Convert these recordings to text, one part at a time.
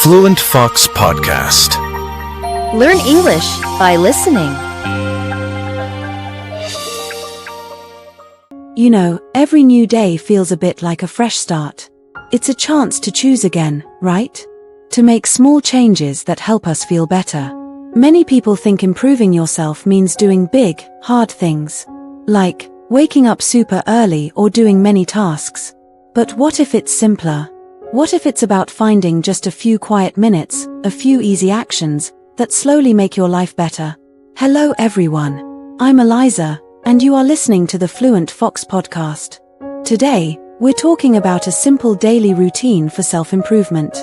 Fluent Fox Podcast. Learn English by listening. You know, every new day feels a bit like a fresh start. It's a chance to choose again, right? To make small changes that help us feel better. Many people think improving yourself means doing big, hard things. Like waking up super early or doing many tasks. But what if it's simpler? What if it's about finding just a few quiet minutes, a few easy actions, that slowly make your life better? Hello everyone. I'm Eliza, and you are listening to the Fluent Fox Podcast. Today, we're talking about a simple daily routine for self-improvement.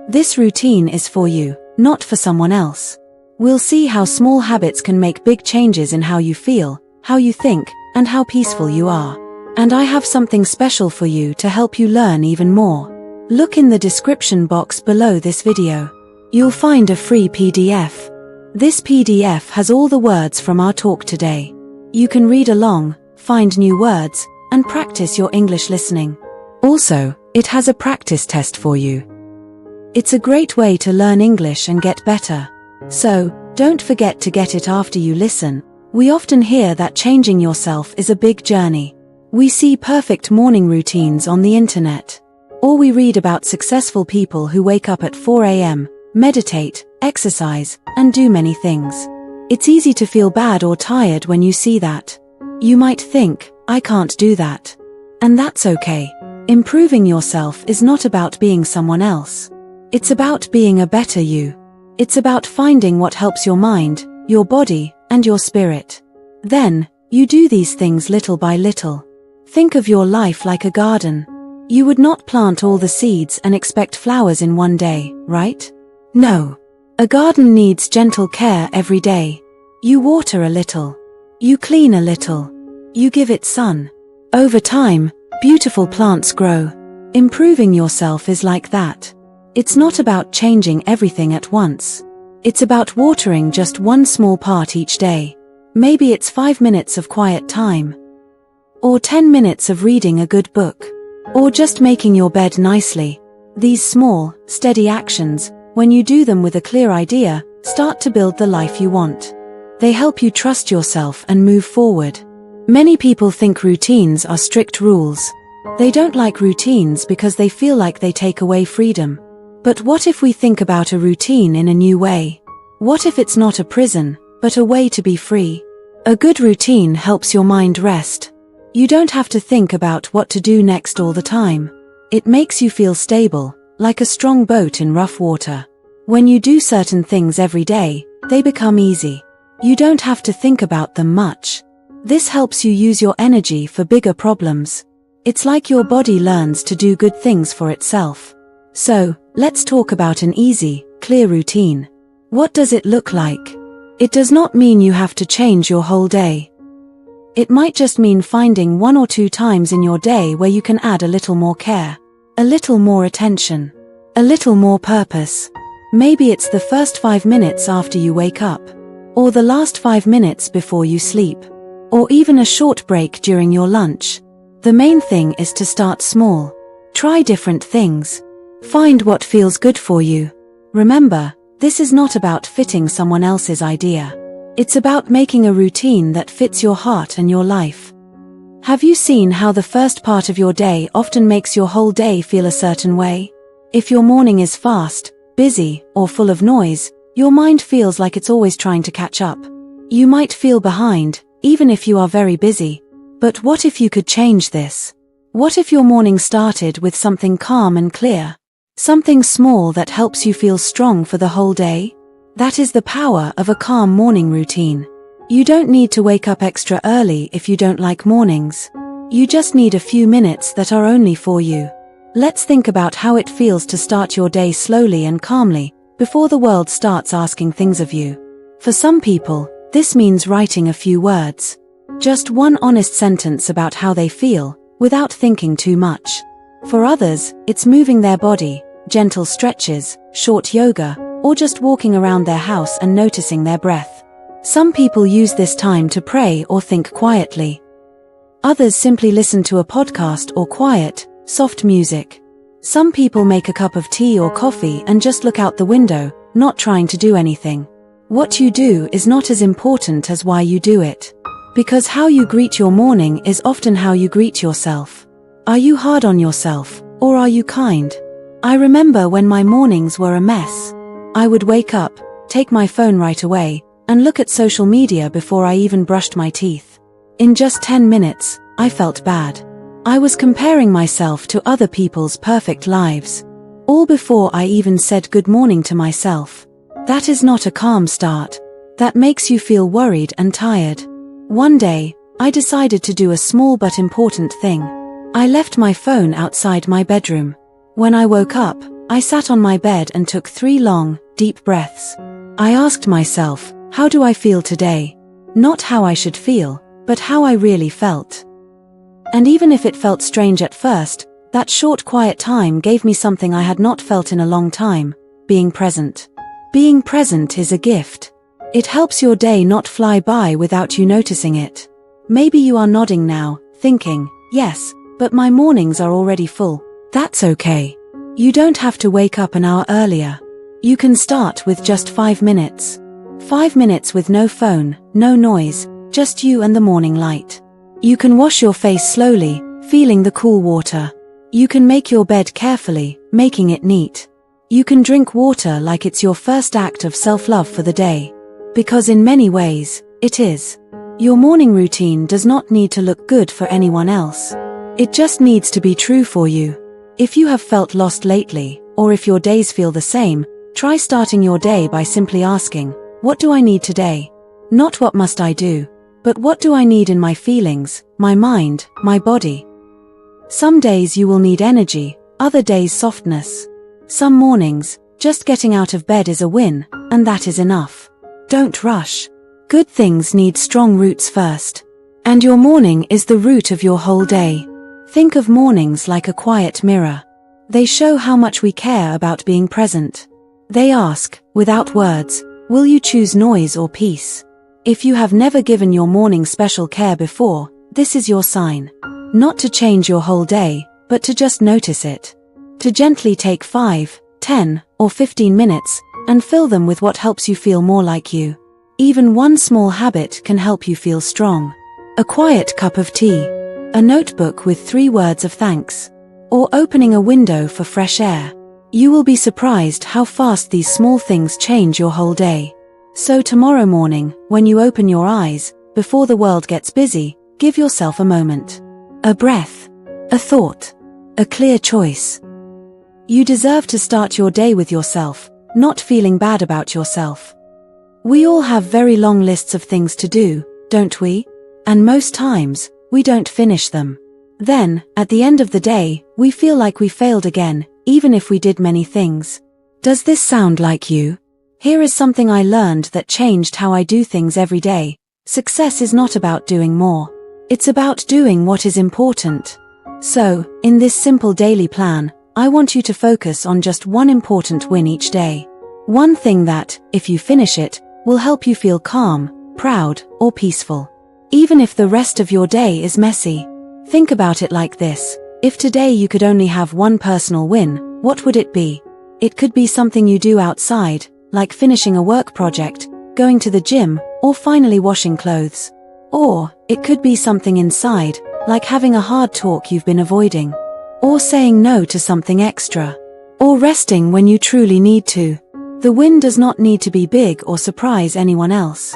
This routine is for you, not for someone else. We'll see how small habits can make big changes in how you feel, how you think, and how peaceful you are. And I have something special for you to help you learn even more. Look in the description box below this video. You'll find a free PDF. This PDF has all the words from our talk today. You can read along, find new words, and practice your English listening. Also, it has a practice test for you. It's a great way to learn English and get better. So, don't forget to get it after you listen. We often hear that changing yourself is a big journey. We see perfect morning routines on the internet. Or we read about successful people who wake up at 4 a.m., meditate, exercise, and do many things. It's easy to feel bad or tired when you see that. You might think, I can't do that. And that's okay. Improving yourself is not about being someone else. It's about being a better you. It's about finding what helps your mind, your body, and your spirit. Then, you do these things little by little. Think of your life like a garden. You would not plant all the seeds and expect flowers in one day, right? No. A garden needs gentle care every day. You water a little. You clean a little. You give it sun. Over time, beautiful plants grow. Improving yourself is like that. It's not about changing everything at once. It's about watering just one small part each day. Maybe it's 5 minutes of quiet time. Or 10 minutes of reading a good book. Or just making your bed nicely. These small, steady actions, when you do them with a clear idea, start to build the life you want. They help you trust yourself and move forward. Many people think routines are strict rules. They don't like routines because they feel like they take away freedom. But what if we think about a routine in a new way? What if it's not a prison, but a way to be free? A good routine helps your mind rest. You don't have to think about what to do next all the time. It makes you feel stable, like a strong boat in rough water. When you do certain things every day, they become easy. You don't have to think about them much. This helps you use your energy for bigger problems. It's like your body learns to do good things for itself. So, let's talk about an easy, clear routine. What does it look like? It does not mean you have to change your whole day. It might just mean finding 1 or 2 times in your day where you can add a little more care, a little more attention, a little more purpose. Maybe it's the first 5 minutes after you wake up, or the last 5 minutes before you sleep, or even a short break during your lunch. The main thing is to start small. Try different things. Find what feels good for you. Remember, this is not about fitting someone else's idea. It's about making a routine that fits your heart and your life. Have you seen how the first part of your day often makes your whole day feel a certain way? If your morning is fast, busy, or full of noise, your mind feels like it's always trying to catch up. You might feel behind, even if you are very busy. But what if you could change this? What if your morning started with something calm and clear? Something small that helps you feel strong for the whole day? That is the power of a calm morning routine. You don't need to wake up extra early if you don't like mornings. You just need a few minutes that are only for you. Let's think about how it feels to start your day slowly and calmly, before the world starts asking things of you. For some people, this means writing a few words. Just one honest sentence about how they feel, without thinking too much. For others, it's moving their body, gentle stretches, short yoga, or just walking around their house and noticing their breath. Some people use this time to pray or think quietly. Others simply listen to a podcast or quiet, soft music. Some people make a cup of tea or coffee and just look out the window, not trying to do anything. What you do is not as important as why you do it. Because how you greet your morning is often how you greet yourself. Are you hard on yourself, or are you kind? I remember when my mornings were a mess. I would wake up, take my phone right away, and look at social media before I even brushed my teeth. In just 10 minutes, I felt bad. I was comparing myself to other people's perfect lives. All before I even said good morning to myself. That is not a calm start. That makes you feel worried and tired. One day, I decided to do a small but important thing. I left my phone outside my bedroom. When I woke up, I sat on my bed and took 3 long, deep breaths. I asked myself, how do I feel today? Not how I should feel, but how I really felt. And even if it felt strange at first, that short quiet time gave me something I had not felt in a long time: being present. Being present is a gift. It helps your day not fly by without you noticing it. Maybe you are nodding now, thinking, yes, but my mornings are already full. That's okay. You don't have to wake up an hour earlier. You can start with just 5 minutes. 5 minutes with no phone, no noise, just you and the morning light. You can wash your face slowly, feeling the cool water. You can make your bed carefully, making it neat. You can drink water like it's your first act of self-love for the day. Because in many ways, it is. Your morning routine does not need to look good for anyone else. It just needs to be true for you. If you have felt lost lately, or if your days feel the same, try starting your day by simply asking, what do I need today? Not what must I do? But what do I need in my feelings, my mind, my body? Some days you will need energy, other days softness. Some mornings, just getting out of bed is a win, and that is enough. Don't rush. Good things need strong roots first. And your morning is the root of your whole day. Think of mornings like a quiet mirror. They show how much we care about being present. They ask, without words, will you choose noise or peace? If you have never given your morning special care before, this is your sign. Not to change your whole day, but to just notice it. To gently take 5, 10, or 15 minutes, and fill them with what helps you feel more like you. Even one small habit can help you feel strong. A quiet cup of tea, a notebook with 3 words of thanks, or opening a window for fresh air. You will be surprised how fast these small things change your whole day. So tomorrow morning, when you open your eyes, before the world gets busy, give yourself a moment. A breath. A thought. A clear choice. You deserve to start your day with yourself, not feeling bad about yourself. We all have very long lists of things to do, don't we? And most times, we don't finish them. Then, at the end of the day, we feel like we failed again, even if we did many things. Does this sound like you? Here is something I learned that changed how I do things every day. Success is not about doing more. It's about doing what is important. So, in this simple daily plan, I want you to focus on just one important win each day. One thing that, if you finish it, will help you feel calm, proud, or peaceful. Even if the rest of your day is messy. Think about it like this. If today you could only have one personal win, what would it be? It could be something you do outside, like finishing a work project, going to the gym, or finally washing clothes. Or, it could be something inside, like having a hard talk you've been avoiding. Or saying no to something extra. Or resting when you truly need to. The win does not need to be big or surprise anyone else.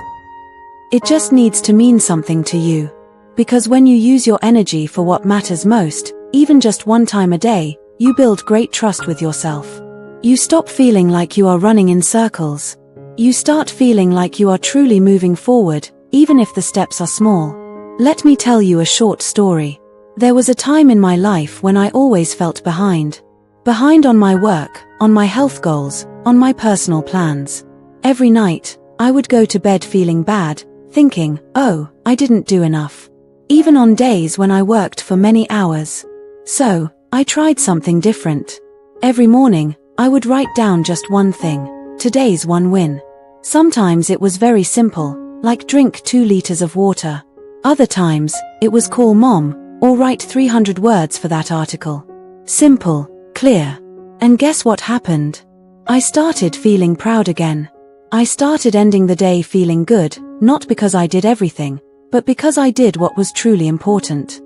It just needs to mean something to you. Because when you use your energy for what matters most, even just one time a day, you build great trust with yourself. You stop feeling like you are running in circles. You start feeling like you are truly moving forward, even if the steps are small. Let me tell you a short story. There was a time in my life when I always felt behind. Behind on my work, on my health goals, on my personal plans. Every night, I would go to bed feeling bad, thinking, oh, I didn't do enough. Even on days when I worked for many hours. So, I tried something different. Every morning, I would write down just one thing, today's one win. Sometimes it was very simple, like drink 2 liters of water. Other times, it was call mom, or write 300 words for that article. Simple, clear. And guess what happened? I started feeling proud again. I started ending the day feeling good, not because I did everything, but because I did what was truly important.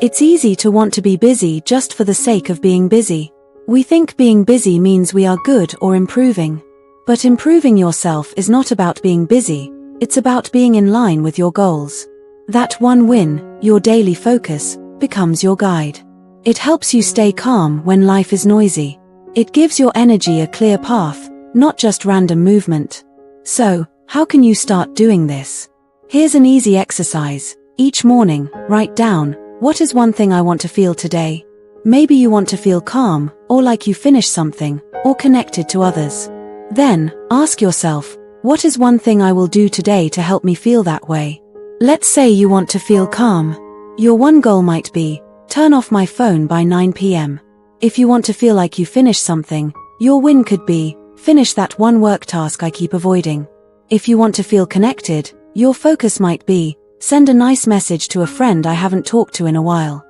It's easy to want to be busy just for the sake of being busy. We think being busy means we are good or improving. But improving yourself is not about being busy, it's about being in line with your goals. That one win, your daily focus, becomes your guide. It helps you stay calm when life is noisy. It gives your energy a clear path, not just random movement. So, how can you start doing this? Here's an easy exercise. Each morning, write down, what is one thing I want to feel today? Maybe you want to feel calm, or like you finished something, or connected to others. Then, ask yourself, what is one thing I will do today to help me feel that way? Let's say you want to feel calm. Your one goal might be, turn off my phone by 9 p.m. If you want to feel like you finished something, your win could be, finish that one work task I keep avoiding. If you want to feel connected, your focus might be, send a nice message to a friend I haven't talked to in a while.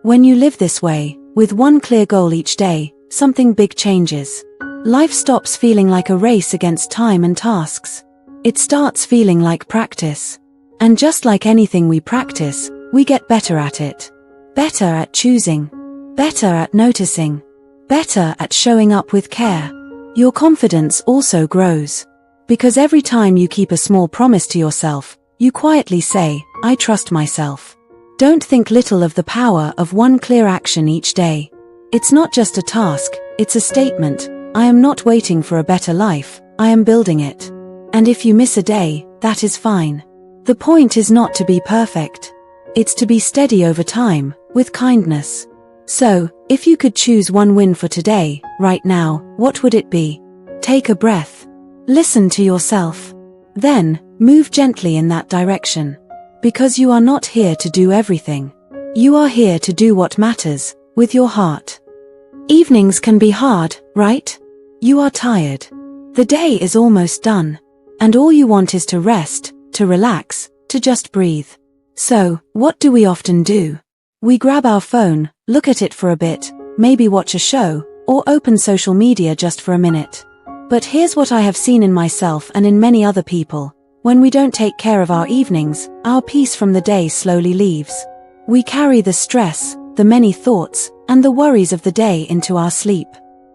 When you live this way, with one clear goal each day, something big changes. Life stops feeling like a race against time and tasks. It starts feeling like practice. And just like anything we practice, we get better at it. Better at choosing. Better at noticing. Better at showing up with care. Your confidence also grows. Because every time you keep a small promise to yourself, you quietly say, I trust myself. Don't think little of the power of one clear action each day. It's not just a task, it's a statement. I am not waiting for a better life, I am building it. And if you miss a day, that is fine. The point is not to be perfect. It's to be steady over time, with kindness. So, if you could choose one win for today, right now, what would it be? Take a breath. Listen to yourself. Then, move gently in that direction. Because you are not here to do everything. You are here to do what matters, with your heart. Evenings can be hard, right? You are tired. The day is almost done. And all you want is to rest, to relax, to just breathe. So, what do we often do? We grab our phone, look at it for a bit, maybe watch a show, or open social media just for a minute. But here's what I have seen in myself and in many other people. When we don't take care of our evenings, our peace from the day slowly leaves. We carry the stress, the many thoughts, and the worries of the day into our sleep.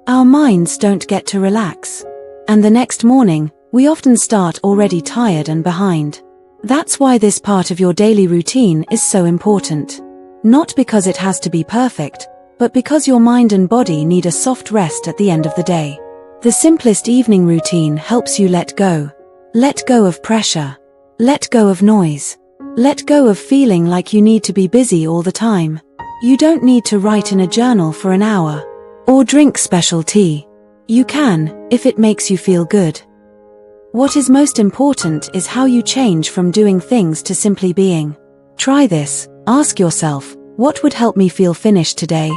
Our minds don't get to relax. And the next morning, we often start already tired and behind. That's why this part of your daily routine is so important. Not because it has to be perfect, but because your mind and body need a soft rest at the end of the day. The simplest evening routine helps you let go. Let go of pressure. Let go of noise. Let go of feeling like you need to be busy all the time. You don't need to write in a journal for an hour. Or drink special tea. You can, if it makes you feel good. What is most important is how you change from doing things to simply being. Try this. Ask yourself, what would help me feel finished today?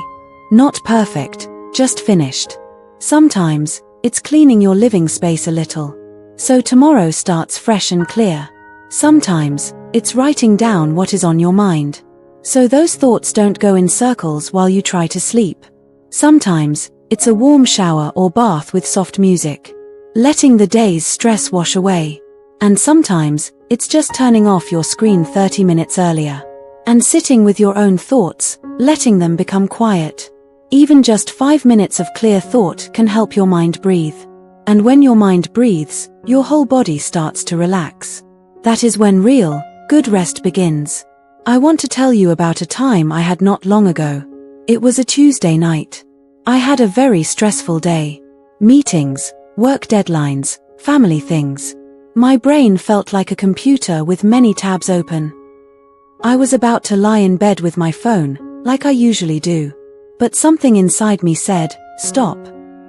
Not perfect, just finished. Sometimes, it's cleaning your living space a little. So tomorrow starts fresh and clear. Sometimes, it's writing down what is on your mind. So those thoughts don't go in circles while you try to sleep. Sometimes, it's a warm shower or bath with soft music. Letting the day's stress wash away. And sometimes, it's just turning off your screen 30 minutes earlier. And sitting with your own thoughts, letting them become quiet. Even just 5 minutes of clear thought can help your mind breathe. And when your mind breathes, your whole body starts to relax. That is when real, good rest begins. I want to tell you about a time I had not long ago. It was a Tuesday night. I had a very stressful day. Meetings, work deadlines, family things. My brain felt like a computer with many tabs open. I was about to lie in bed with my phone, like I usually do. But something inside me said, stop.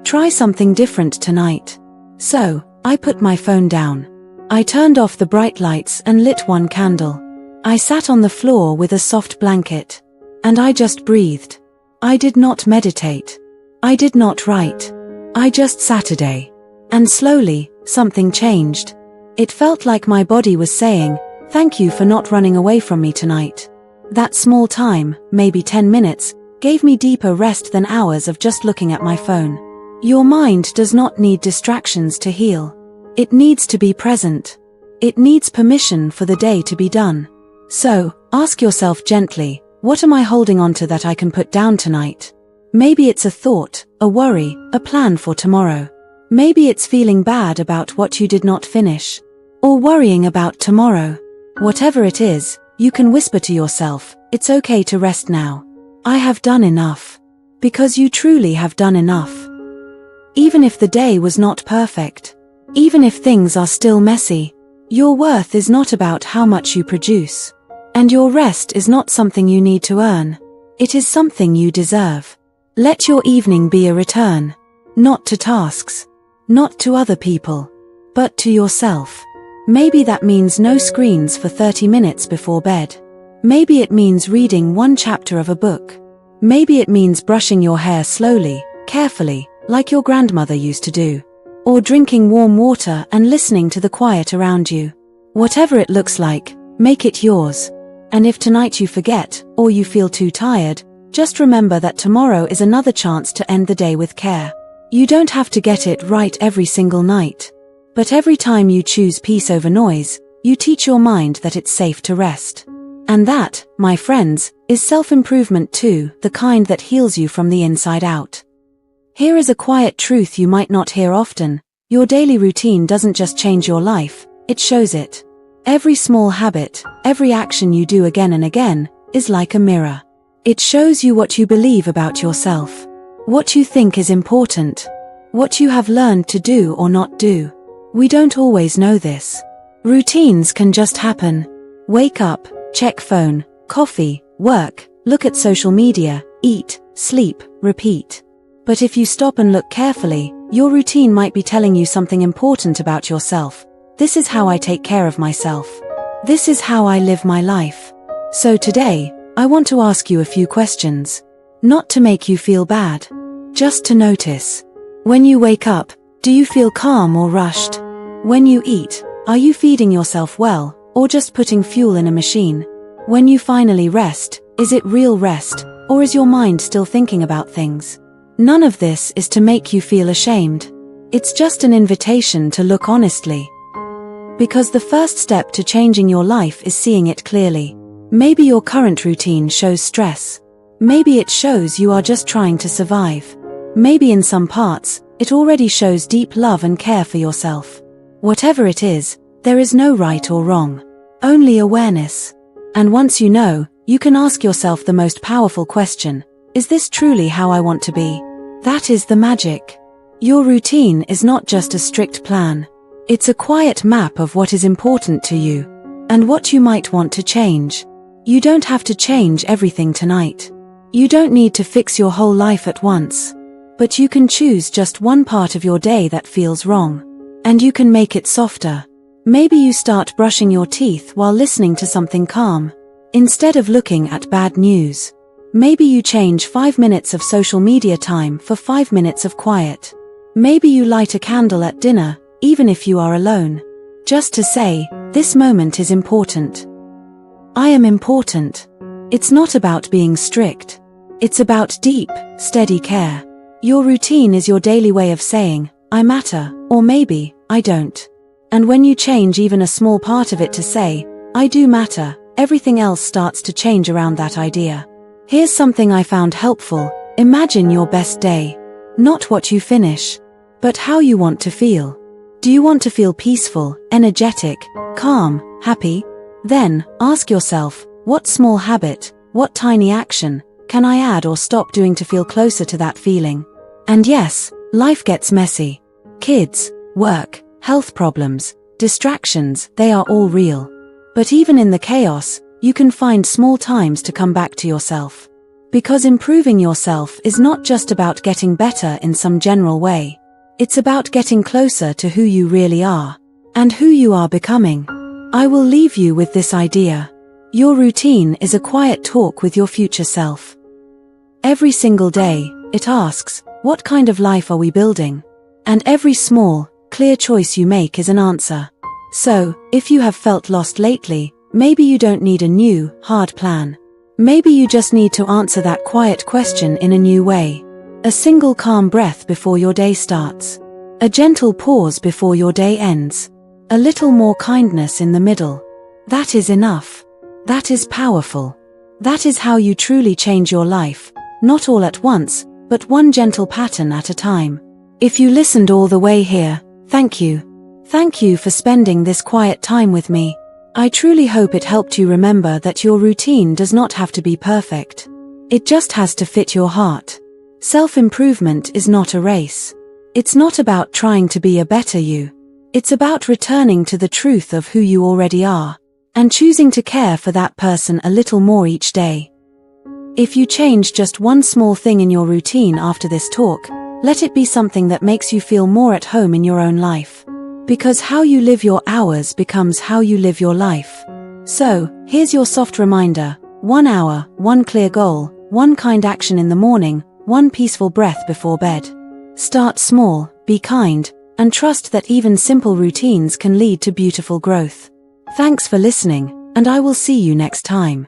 Try something different tonight. So, I put my phone down. I turned off the bright lights and lit one candle. I sat on the floor with a soft blanket. And I just breathed. I did not meditate. I did not write. I just sat a day. And slowly, something changed. It felt like my body was saying, thank you for not running away from me tonight. That small time, maybe 10 minutes, gave me deeper rest than hours of just looking at my phone. Your mind does not need distractions to heal. It needs to be present. It needs permission for the day to be done. So, ask yourself gently, what am I holding on to that I can put down tonight? Maybe it's a thought, a worry, a plan for tomorrow. Maybe it's feeling bad about what you did not finish. Or worrying about tomorrow. Whatever it is, you can whisper to yourself, it's okay to rest now. I have done enough. Because you truly have done enough. Even if the day was not perfect. Even if things are still messy. Your worth is not about how much you produce. And your rest is not something you need to earn. It is something you deserve. Let your evening be a return. Not to tasks. Not to other people. But to yourself. Maybe that means no screens for 30 minutes before bed. Maybe it means reading one chapter of a book. Maybe it means brushing your hair slowly, carefully, like your grandmother used to do. Or drinking warm water and listening to the quiet around you. Whatever it looks like, make it yours. And if tonight you forget, or you feel too tired, just remember that tomorrow is another chance to end the day with care. You don't have to get it right every single night. But every time you choose peace over noise, you teach your mind that it's safe to rest. And that, my friends, is self-improvement too, the kind that heals you from the inside out. Here is a quiet truth you might not hear often. Your daily routine doesn't just change your life, it shows it. Every small habit, every action you do again and again, is like a mirror. It shows you what you believe about yourself. What you think is important. What you have learned to do or not do. We don't always know this. Routines can just happen. Wake up, check phone, coffee, work, look at social media, eat, sleep, repeat. But if you stop and look carefully, your routine might be telling you something important about yourself. This is how I take care of myself. This is how I live my life. So today, I want to ask you a few questions. Not to make you feel bad. Just to notice. When you wake up, do you feel calm or rushed? When you eat, are you feeding yourself well, or just putting fuel in a machine? When you finally rest, is it real rest, or is your mind still thinking about things? None of this is to make you feel ashamed. It's just an invitation to look honestly. Because the first step to changing your life is seeing it clearly. Maybe your current routine shows stress. Maybe it shows you are just trying to survive. Maybe in some parts, it already shows deep love and care for yourself. Whatever it is, there is no right or wrong. Only awareness. And once you know, you can ask yourself the most powerful question. Is this truly how I want to be? That is the magic. Your routine is not just a strict plan. It's a quiet map of what is important to you. And what you might want to change. You don't have to change everything tonight. You don't need to fix your whole life at once. But you can choose just one part of your day that feels wrong. And you can make it softer. Maybe you start brushing your teeth while listening to something calm. Instead of looking at bad news. Maybe you change 5 minutes of social media time for 5 minutes of quiet. Maybe you light a candle at dinner, even if you are alone. Just to say, this moment is important. I am important. It's not about being strict. It's about deep, steady care. Your routine is your daily way of saying, I matter, or maybe, I don't. And when you change even a small part of it to say, I do matter, everything else starts to change around that idea. Here's something I found helpful. Imagine your best day. Not what you finish, but how you want to feel. Do you want to feel peaceful, energetic, calm, happy? Then, ask yourself, what small habit, what tiny action, can I add or stop doing to feel closer to that feeling? And yes, life gets messy. Kids, work, health problems, distractions, they are all real. But even in the chaos, you can find small times to come back to yourself. Because improving yourself is not just about getting better in some general way. It's about getting closer to who you really are, and who you are becoming. I will leave you with this idea. Your routine is a quiet talk with your future self. Every single day, it asks, what kind of life are we building? And every small, clear choice you make is an answer. So, if you have felt lost lately, maybe you don't need a new, hard plan. Maybe you just need to answer that quiet question in a new way. A single calm breath before your day starts. A gentle pause before your day ends. A little more kindness in the middle. That is enough. That is powerful. That is how you truly change your life, not all at once, but one gentle pattern at a time. If you listened all the way here, thank you. Thank you for spending this quiet time with me. I truly hope it helped you remember that your routine does not have to be perfect. It just has to fit your heart. Self-improvement is not a race. It's not about trying to be a better you. It's about returning to the truth of who you already are, and choosing to care for that person a little more each day. If you change just one small thing in your routine after this talk, let it be something that makes you feel more at home in your own life. Because how you live your hours becomes how you live your life. So, here's your soft reminder: 1 hour, one clear goal, one kind action in the morning, one peaceful breath before bed. Start small, be kind, and trust that even simple routines can lead to beautiful growth. Thanks for listening, and I will see you next time.